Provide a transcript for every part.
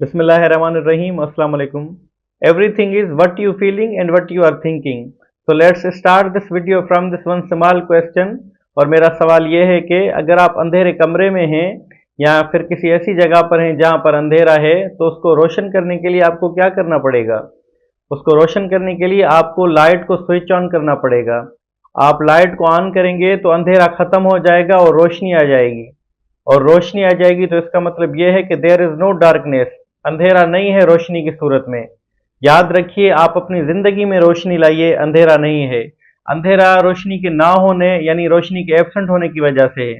Bismillahirrahmanirrahim. Assalamu alaikum. Everything is what you feeling and what you are thinking. So let's start this video from this one small question. और मेरा सवाल ये है कि अगर आप अंधेरे कमरे में हैं या फिर किसी ऐसी जगह पर हैं जहाँ पर अंधेरा है तो उसको रोशन करने के लिए आपको क्या करना पड़ेगा। उसको रोशन करने के लिए आपको लाइट को स्विच ऑन करना पड़ेगा। आप लाइट को ऑन करेंगे तो अंधेरा खत्म हो जाएगा और रोशनी आ जाएगी, और रोशनी आ जाएगी तो इसका मतलब यह है कि देयर इज नो डार्कनेस, अंधेरा नहीं है रोशनी की सूरत में। याद रखिए, आप अपनी जिंदगी में रोशनी लाइए, अंधेरा नहीं है। अंधेरा रोशनी के ना होने यानी रोशनी के एब्सेंट होने की वजह से है।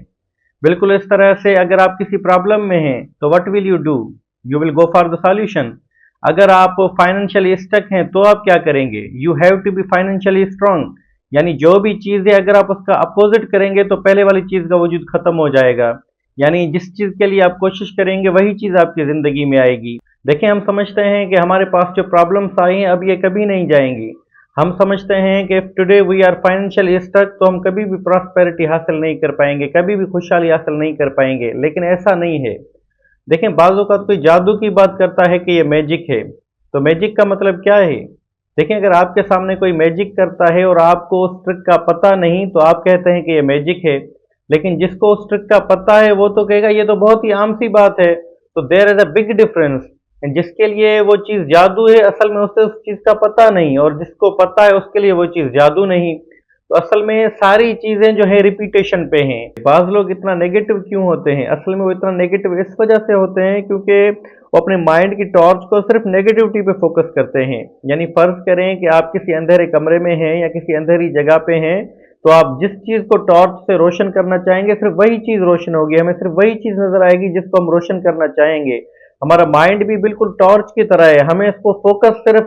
बिल्कुल इस तरह से अगर आप किसी प्रॉब्लम में हैं तो what will you do, you will go for the solution. अगर आप फाइनेंशियली स्टक हैं तो आप क्या करेंगे, you have to be financially strong. यानी जो भी चीज़ है अगर आप उसका अपोजिट करेंगे तो पहले वाली चीज़ का वजूद खत्म हो जाएगा। यानी जिस चीज़ के लिए आप कोशिश करेंगे वही चीज़ आपकी ज़िंदगी में आएगी। देखिए, हम समझते हैं कि हमारे पास जो प्रॉब्लम्स आई हैं अब ये कभी नहीं जाएंगी। हम समझते हैं कि today we are financially stuck, तो हम कभी भी प्रॉस्पेरिटी हासिल नहीं कर पाएंगे, कभी भी खुशहाली हासिल नहीं कर पाएंगे, लेकिन ऐसा नहीं है। देखें, बाज़ औक़ात कोई जादू की बात करता है कि ये मैजिक है, तो मैजिक का मतलब क्या है। देखें, अगर आपके सामने कोई मैजिक करता है और आपको उस ट्रिक का पता नहीं तो आप कहते हैं कि ये मैजिक है, लेकिन जिसको उस ट्रिक का पता है वो तो कहेगा ये तो बहुत ही आम सी बात है। तो there is a big difference. जिसके लिए वो चीज़ जादू है असल में उसे उस चीज़ का पता नहीं, और जिसको पता है उसके लिए वो चीज़ जादू नहीं। तो असल में सारी चीज़ें जो है रिपीटेशन पे हैं। बाज़ लोग इतना नेगेटिव क्यों होते हैं, असल में वो इतना नेगेटिव इस वजह से होते हैं क्योंकि वो अपने माइंड की टॉर्च को सिर्फ नेगेटिविटी पे फोकस करते हैं। यानी फर्ज करें कि आप किसी अंधेरे कमरे में हैं या किसी अंधेरी जगह पे हैं, तो आप जिस चीज़ को टॉर्च से रोशन करना चाहेंगे सिर्फ वही चीज़ रोशन होगी, हमें सिर्फ वही चीज़ नज़र आएगी जिसको हम रोशन करना चाहेंगे। हमारा माइंड भी बिल्कुल टॉर्च की तरह है, हमें इसको फोकस सिर्फ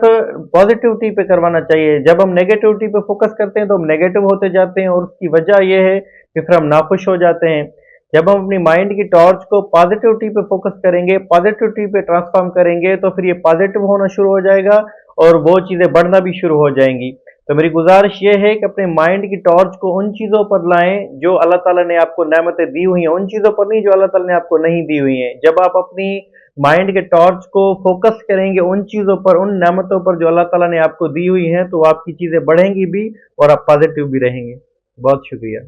पॉजिटिविटी पे करवाना चाहिए। जब हम नेगेटिविटी पे फोकस करते हैं तो हम नेगेटिव होते जाते हैं, और उसकी वजह यह है कि फिर हम नाखुश हो जाते हैं। जब हम अपनी माइंड की टॉर्च को पॉजिटिविटी पे फोकस करेंगे, पॉजिटिविटी पे ट्रांसफॉर्म करेंगे, तो फिर ये पॉजिटिव होना शुरू हो जाएगा और वो चीज़ें बढ़ना भी शुरू हो जाएंगी। तो मेरी गुजारिश ये है कि अपने माइंड की टॉर्च को उन चीज़ों पर लाएं जो अल्लाह ताला ने आपको नेमतें दी हुई हैं, उन चीज़ों पर नहीं जो अल्लाह ताला ने आपको नहीं दी हुई हैं। जब आप अपनी माइंड के टॉर्च को फोकस करेंगे उन चीज़ों पर, उन नेमतों पर जो अल्लाह ताला ने आपको दी हुई हैं, तो आपकी चीज़ें बढ़ेंगी भी और आप पॉजिटिव भी रहेंगे। बहुत शुक्रिया।